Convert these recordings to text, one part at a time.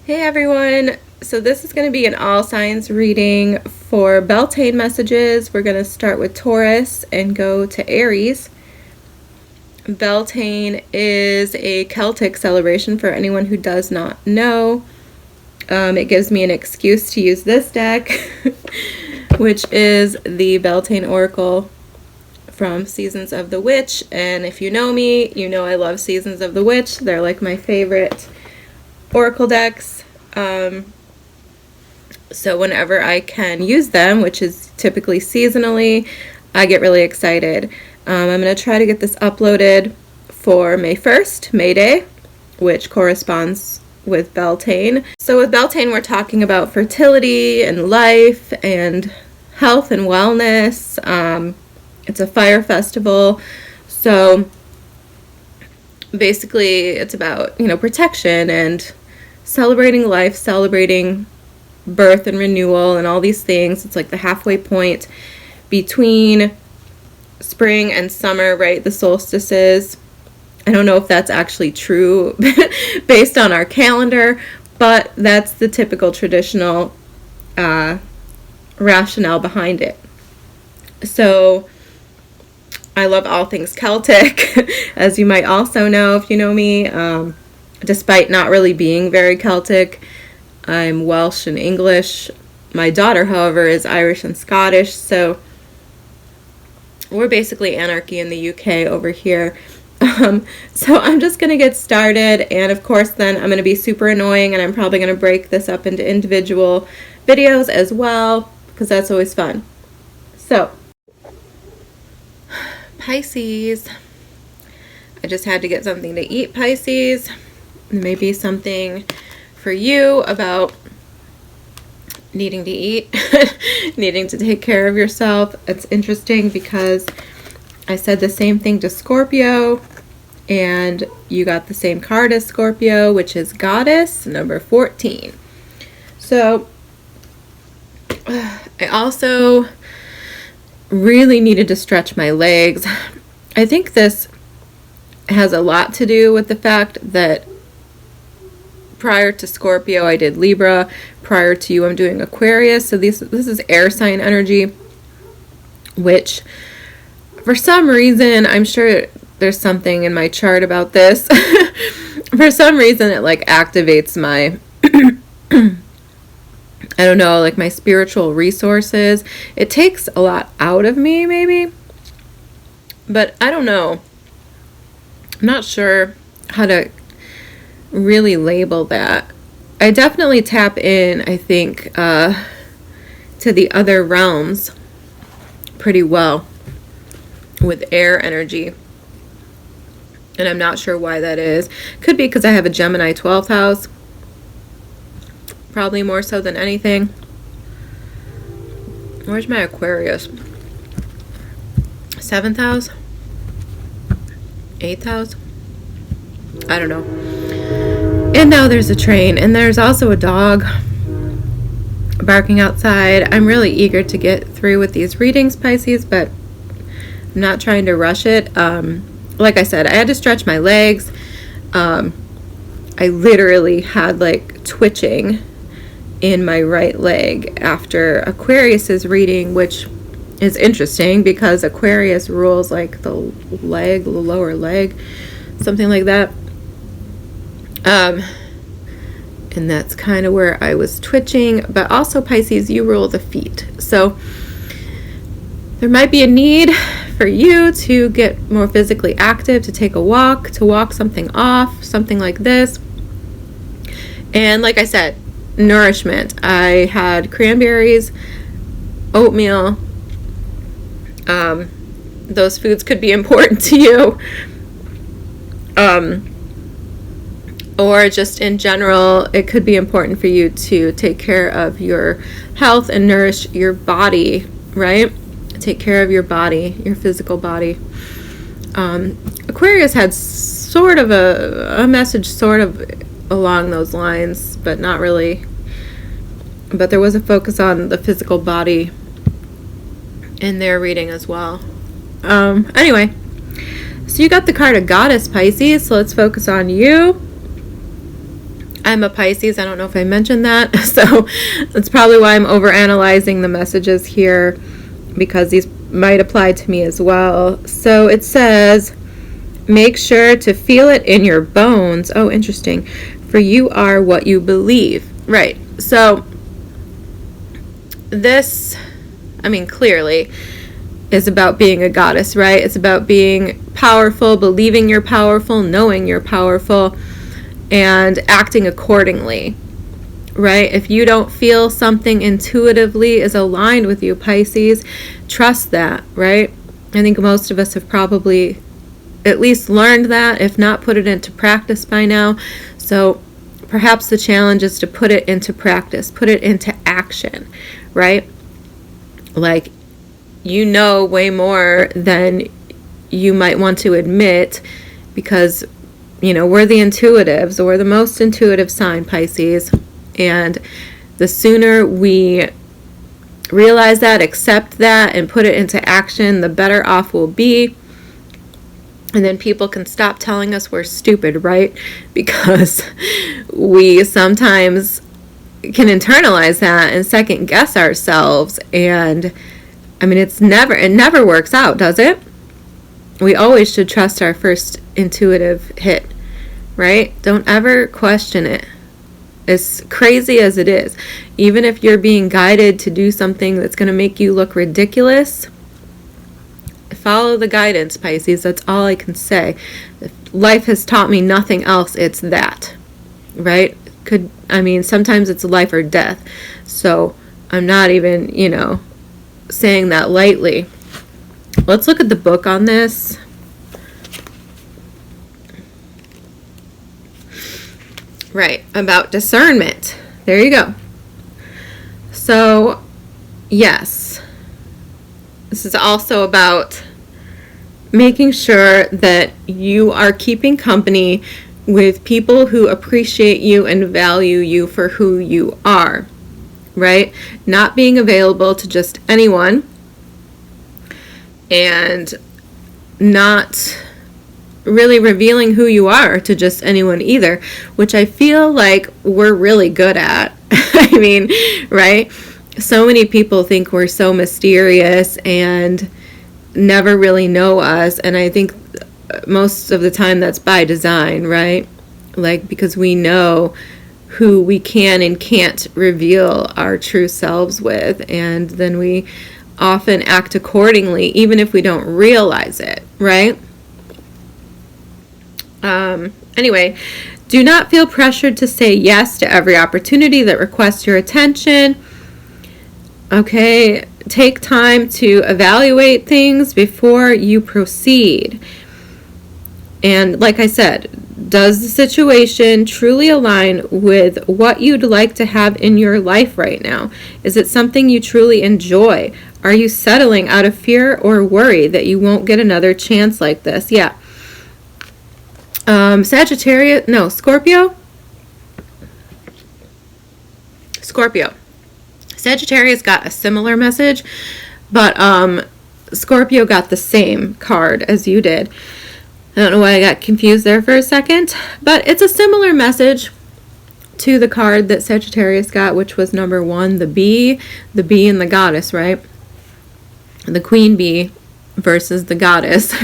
Hey everyone! So this is going to be an all signs reading for Beltane messages. We're going to start with Taurus and go to Aries. Beltane is a Celtic celebration for anyone who does not know. It gives me an excuse to use this deck, which is the Beltane Oracle from Seasons of the Witch. And if you know me, you know I love Seasons of the Witch. They're like my favorite Oracle decks. So whenever I can use them, which is typically seasonally, I get really excited. I'm going to try to get this uploaded for May 1st, May Day, which corresponds with Beltane. So with Beltane, we're talking about fertility and life and health and wellness. It's a fire festival. So basically it's about, protection and celebrating life, celebrating birth and renewal and all these things. It's like the halfway point between spring and summer, right? The solstices. I don't know if that's actually true based on our calendar, but that's the typical traditional rationale behind it. So I love all things Celtic, as you might also know if you know me. Despite not really being very Celtic, I'm Welsh and English. My daughter, however, is Irish and Scottish, so we're basically anarchy in the UK over here. So I'm just going to get started, and of course then I'm going to be super annoying, and I'm probably going to break this up into individual videos as well, because that's always fun. So, Pisces. I just had to get something to eat, Pisces. Maybe something for you about needing to eat, needing to take care of yourself. It's interesting because I said the same thing to Scorpio, and you got the same card as Scorpio, which is Goddess, number 14. So I also really needed to stretch my legs. I think this has a lot to do with the fact that prior to Scorpio, I did Libra. Prior to you, I'm doing Aquarius. So this is air sign energy, which for some reason, I'm sure there's something in my chart about this. For some reason, it like activates my, I don't know, like my spiritual resources. It takes a lot out of me, maybe. But I don't know. I'm not sure how to really label that. I definitely tap in, I think, to the other realms pretty well with air energy. And I'm not sure why that is. Could be because I have a Gemini 12th house. Probably more so than anything. Where's my Aquarius? 7th house? 8th house? I don't know. And now there's a train, and there's also a dog barking outside. I'm really eager to get through with these readings, Pisces, but I'm not trying to rush it. Like I said, I had to stretch my legs. I literally had like twitching in my right leg after Aquarius's reading, which is interesting because Aquarius rules like the leg, the lower leg, something like that. And that's kind of where I was twitching, but also Pisces, you rule the feet. So there might be a need for you to get more physically active, to take a walk, to walk something off, something like this. And like I said, nourishment. I had cranberries, oatmeal. Those foods could be important to you. Or just in general, it could be important for you to take care of your health and nourish your body, right? Take care of your body, your physical body. Aquarius had sort of a message sort of along those lines, but not really. But there was a focus on the physical body in their reading as well. Anyway, so you got the card of Goddess, Pisces, so let's focus on you. I'm a Pisces. I don't know if I mentioned that. So that's probably why I'm overanalyzing the messages here, because these might apply to me as well. So it says, make sure to feel it in your bones. Oh, interesting. For you are what you believe. Right. So this, I mean, clearly is about being a goddess, right? It's about being powerful, believing you're powerful, knowing you're powerful, and acting accordingly, right? If you don't feel something intuitively is aligned with you, Pisces, trust that, right? I think most of us have probably at least learned that, if not put it into practice by now. So perhaps the challenge is to put it into practice, put it into action, right? Like, you know way more than you might want to admit, because, you know, we're the intuitives, we're the most intuitive sign, Pisces, and the sooner we realize that, accept that, and put it into action, the better off we'll be. And then people can stop telling us we're stupid, right? Because we sometimes can internalize that and second guess ourselves, and I mean, it never works out, does it? We always should trust our first intuitive hit, right? Don't ever question it. As crazy as it is, even if you're being guided to do something that's going to make you look ridiculous, follow the guidance, Pisces. That's all I can say. If life has taught me nothing else, it's that, right? Sometimes it's life or death. So I'm not even, saying that lightly. Let's look at the book on this. Right, about discernment. There you go. So, yes, this is also about making sure that you are keeping company with people who appreciate you and value you for who you are, right? Not being available to just anyone, and not really revealing who you are to just anyone either, which I feel like we're really good at. I mean, right? So many people think we're so mysterious and never really know us, and I think most of the time that's by design, right? Like, because we know who we can and can't reveal our true selves with, and then we often act accordingly, even if we don't realize it, right? Anyway, do not feel pressured to say yes to every opportunity that requests your attention. Okay, take time to evaluate things before you proceed. And like I said, does the situation truly align with what you'd like to have in your life right now? Is it something you truly enjoy? Are you settling out of fear or worry that you won't get another chance like this? Yeah. Scorpio. Sagittarius got a similar message, but Scorpio got the same card as you did. I don't know why I got confused there for a second, but it's a similar message to the card that Sagittarius got, which was number 1, the bee and the goddess, right? The queen bee versus the goddess.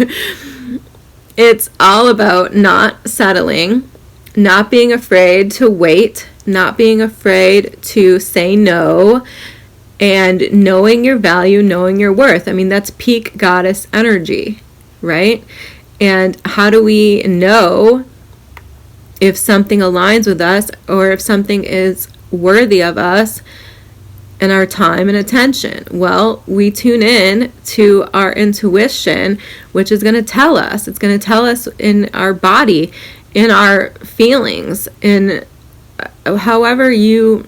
It's all about not settling, not being afraid to wait, not being afraid to say no, and knowing your value, knowing your worth. I mean, that's peak goddess energy, right? And how do we know if something aligns with us or if something is worthy of us and our time and attention? Well, we tune in to our intuition, which is going to tell us. It's going to tell us in our body, in our feelings, in however you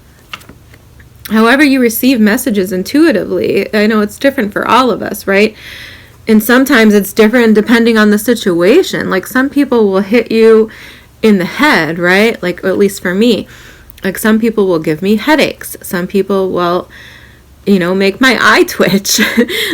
receive messages intuitively. I know it's different for all of us, right? And sometimes it's different depending on the situation. Like, some people will hit you in the head, right? Like, at least for me. Like, some people will give me headaches. Some people will make my eye twitch.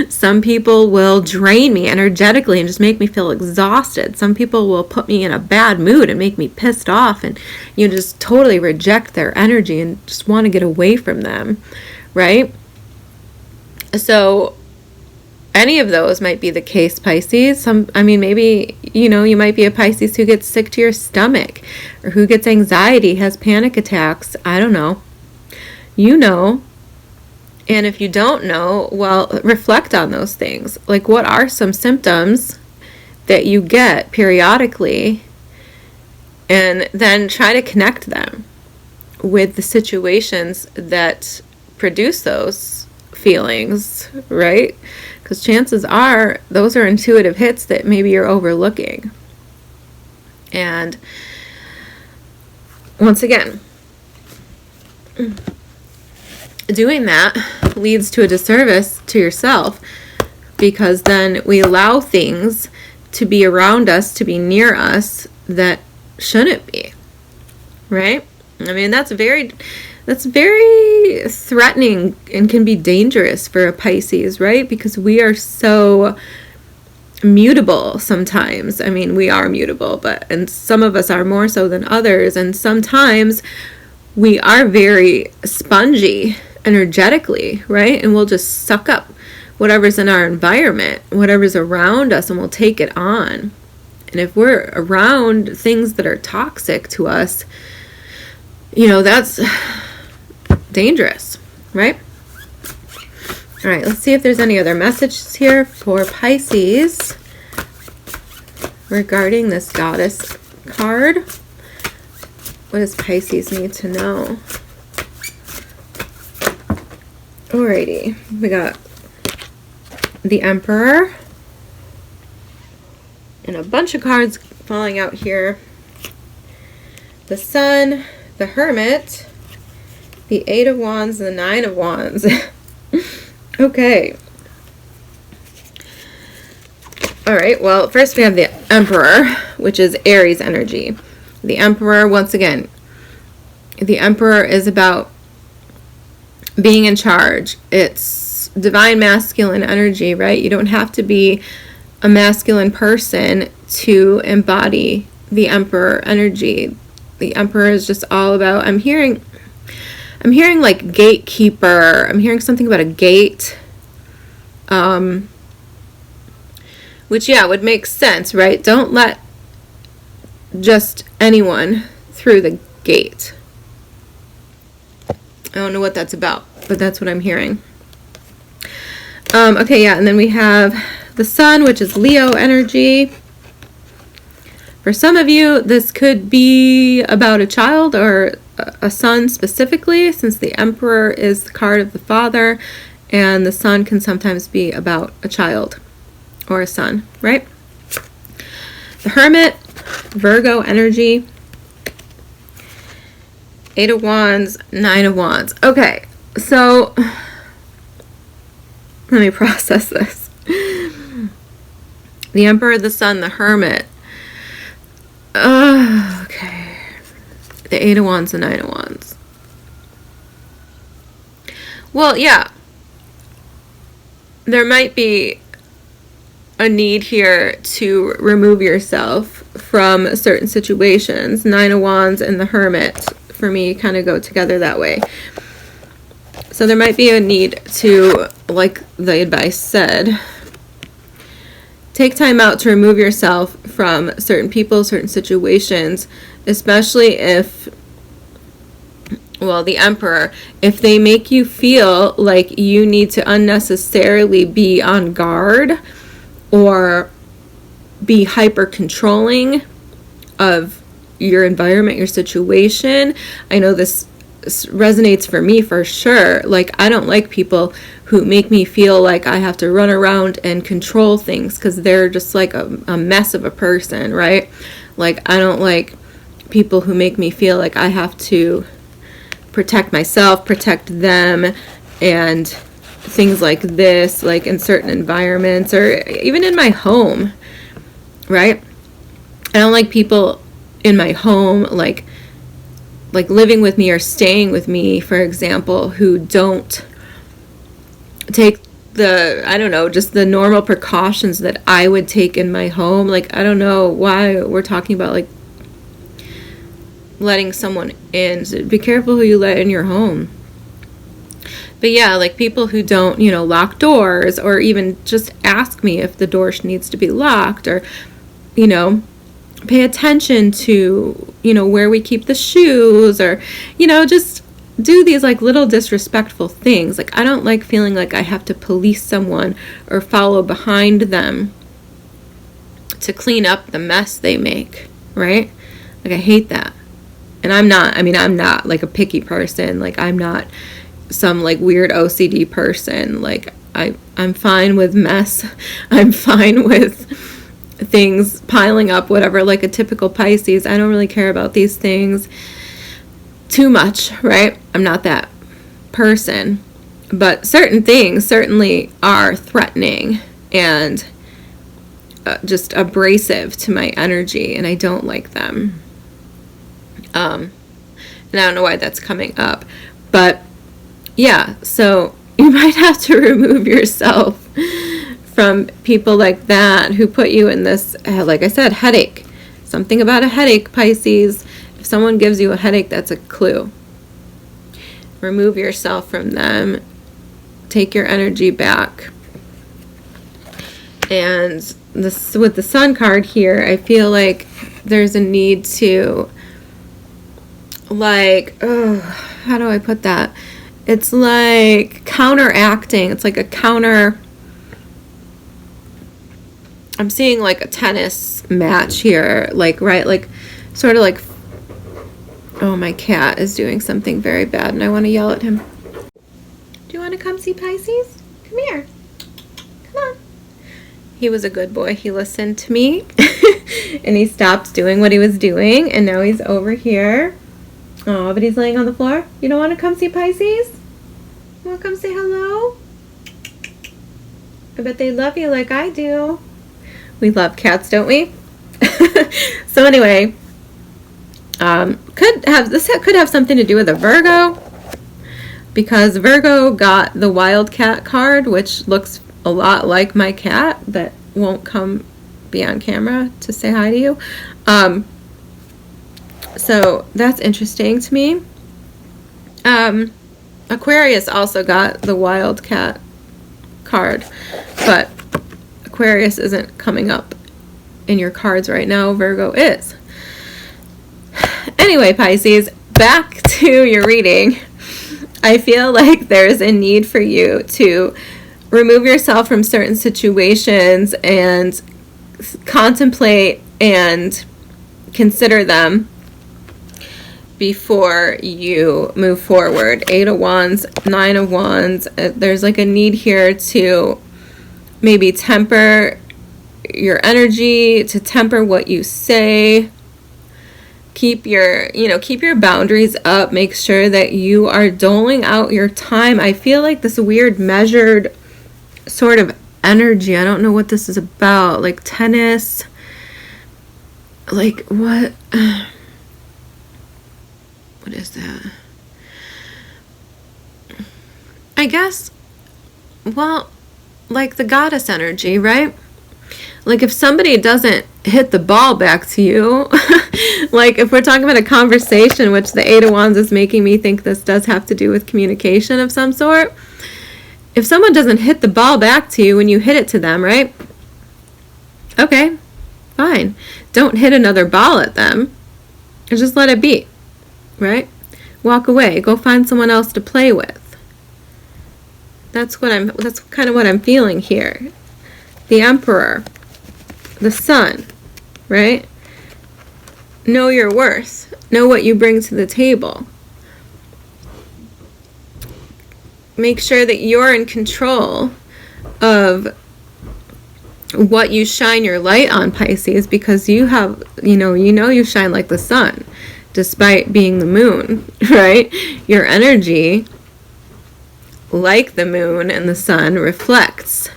Some people will drain me energetically and just make me feel exhausted. Some people will put me in a bad mood and make me pissed off and just totally reject their energy and just want to get away from them, right? So any of those might be the case, Pisces. Maybe, you might be a Pisces who gets sick to your stomach or who gets anxiety, has panic attacks. I don't know. And if you don't know, well, reflect on those things. Like, what are some symptoms that you get periodically? And then try to connect them with the situations that produce those feelings, right? Because chances are those are intuitive hits that maybe you're overlooking. And once again, doing that leads to a disservice to yourself, because then we allow things to be around us, to be near us, that shouldn't be, right? That's very threatening and can be dangerous for a Pisces, right? Because we are so mutable sometimes. We are mutable, and some of us are more so than others, and sometimes we are very spongy energetically, right? And we'll just suck up whatever's in our environment, whatever's around us, and we'll take it on. And if we're around things that are toxic to us, that's dangerous, right? All right, let's see if there's any other messages here for Pisces regarding this goddess card. What does Pisces need to know? Alrighty, we got the Emperor and a bunch of cards falling out here. The Sun, the Hermit, the Eight of Wands, and the Nine of Wands. Okay. Alright, well, first we have the Emperor, which is Aries energy. The Emperor, once again, the Emperor is about being in charge. It's divine masculine energy, right? You don't have to be a masculine person to embody the Emperor energy. The Emperor is just all about, I'm hearing like gatekeeper. I'm hearing something about a gate. Which, yeah, would make sense, right? Don't let just anyone through the gate. I don't know what that's about, but that's what I'm hearing. Okay, yeah, and then we have the Sun, which is Leo energy. For some of you, this could be about a child or a son specifically, since the Emperor is the card of the father, and the Sun can sometimes be about a child or a son, right? The Hermit, Virgo energy. Eight of Wands, Nine of Wands. Okay, so let me process this. The Emperor, the Sun, the Hermit. Okay. The Eight of Wands, the Nine of Wands. Well, yeah. There might be a need here to remove yourself from certain situations. Nine of Wands and the Hermit, for me, kind of go together that way. So there might be a need to, like the advice said, take time out to remove yourself from certain people, certain situations, especially if, well, the Emperor, if they make you feel like you need to unnecessarily be on guard or be hyper controlling of your environment, your situation. I know this resonates for me for sure. Like, I don't like people who make me feel like I have to run around and control things because they're just like a mess of a person, right? Like, I don't like people who make me feel like I have to protect myself, protect them, and things like this, like in certain environments or even in my home, right? I don't like people in my home, like living with me or staying with me, for example, who don't take the, I don't know, just the normal precautions that I would take in my home. Like, I don't know why we're talking about, like, letting someone in. So be careful who you let in your home. But yeah, like people who don't, you know, lock doors, or even just ask me if the door needs to be locked, or, you know, pay attention to, you know, where we keep the shoes, or, you know, just do these like little disrespectful things. Like, I don't like feeling like I have to police someone or follow behind them to clean up the mess they make, right? Like, I hate that. And I'm not like a picky person. Like, I'm not some like weird OCD person. Like, I'm fine with mess. I'm fine with things piling up, whatever, like a typical Pisces. I don't really care about these things too much, right? I'm not that person. But certain things certainly are threatening and just abrasive to my energy, and I don't like them. And I don't know why that's coming up. But yeah, so you might have to remove yourself from people like that who put you in this, like I said, headache. Something about a headache, Pisces. If someone gives you a headache, that's a clue. Remove yourself from them. Take your energy back. And this, with the Sun card here, I feel like there's a need to, like, oh, how do I put that? It's like counteracting. It's like a counter. I'm seeing like a tennis match here. Like, right, like sort of like, oh, my cat is doing something very bad and I want to yell at him. Do you want to come see Pisces? Come here. Come on. He was a good boy. He listened to me and he stopped doing what he was doing, and now he's over here. Oh, but he's laying on the floor. You don't want to come see Pisces? You want to come say hello? I bet they love you like I do. We love cats, don't we? So anyway, this could have something to do with a Virgo, because Virgo got the Wildcat card, which looks a lot like my cat, but won't come be on camera to say hi to you. So that's interesting to me. Aquarius also got the Wildcat card, but Aquarius isn't coming up in your cards right now. Virgo is. Anyway, Pisces, back to your reading. I feel like there's a need for you to remove yourself from certain situations and contemplate and consider them before you move forward. 8 of Wands, 9 of Wands. There's like a need here to maybe temper your energy, to temper what you say. Keep your boundaries up. Make sure that you are doling out your time. I feel like this weird measured sort of energy. I don't know what this is about. Like tennis. Like what? What is that? I guess, well, like the goddess energy, right? Like if somebody doesn't hit the ball back to you, like if we're talking about a conversation, which the 8 of Wands is making me think this does have to do with communication of some sort. If someone doesn't hit the ball back to you when you hit it to them, right? Okay, fine. Don't hit another ball at them. And just let it be. Right? Walk away. Go find someone else to play with. That's kind of what I'm feeling here. The Emperor. The Sun. Right? Know your worth. Know what you bring to the table. Make sure that you're in control of what you shine your light on, Pisces, because you have, you shine like the sun. Despite being the moon, right? Your energy, like the moon and the sun, reflects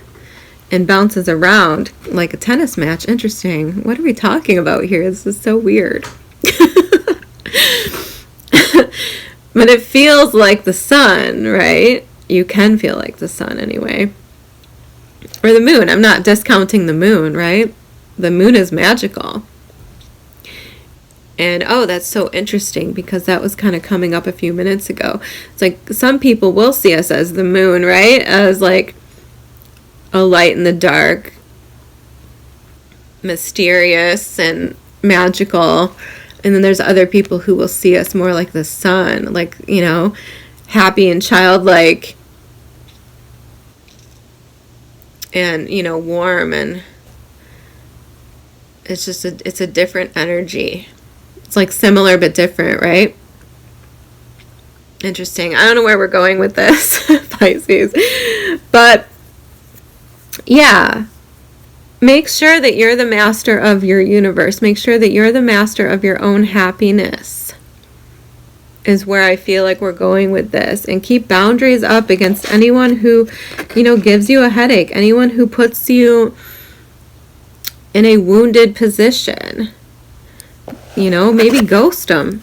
and bounces around like a tennis match. Interesting. What are we talking about here? This is so weird. But it feels like the sun, right? you can feel like the sun anyway. Or the moon. I'm not discounting the moon, right? The moon is magical. And oh, that's so interesting, because that was kind of coming up a few minutes ago. It's like some people will see us as the moon, right? As like a light in the dark, mysterious and magical. And then there's other people who will see us more like the sun, like, you know, happy and childlike, and, you know, warm, and it's just it's a different energy. It's like similar but different, right? Interesting. I don't know where we're going with this, Pisces. But yeah, make sure that you're the master of your universe. Make sure that you're the master of your own happiness, is where I feel like we're going with this. And keep boundaries up against anyone who, you know, gives you a headache, anyone who puts you in a wounded position. You know, maybe ghost them.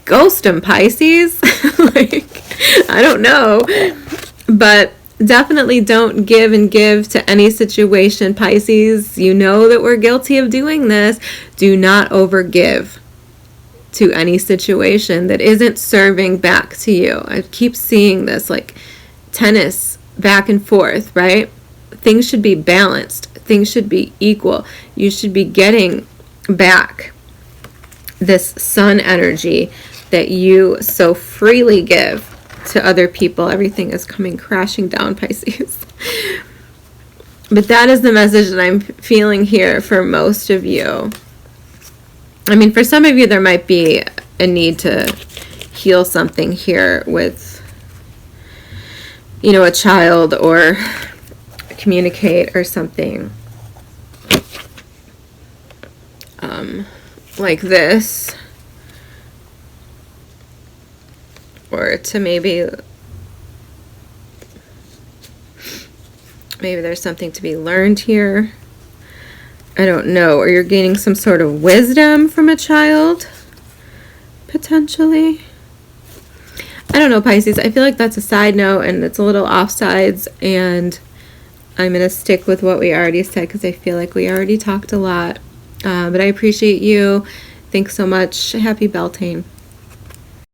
Ghost them, Pisces. Like, I don't know. But definitely don't give and give to any situation, Pisces. You know that we're guilty of doing this. Do not overgive to any situation that isn't serving back to you. I keep seeing this, like tennis, back and forth, right? Things should be balanced. Things should be equal. You should be getting back this sun energy that you so freely give to other people. Everything is coming crashing down, Pisces. But that is the message that I'm feeling here for most of you. I mean, for some of you, there might be a need to heal something here with, you know, a child, or communicate or something. Like this, or to maybe there's something to be learned here. I don't know. Or you're gaining some sort of wisdom from a child, potentially. I don't know, Pisces. I feel like that's a side note, and it's a little offsides, and I'm going to stick with what we already said, because I feel like we already talked a lot. But I appreciate you. Thanks so much. Happy Beltane.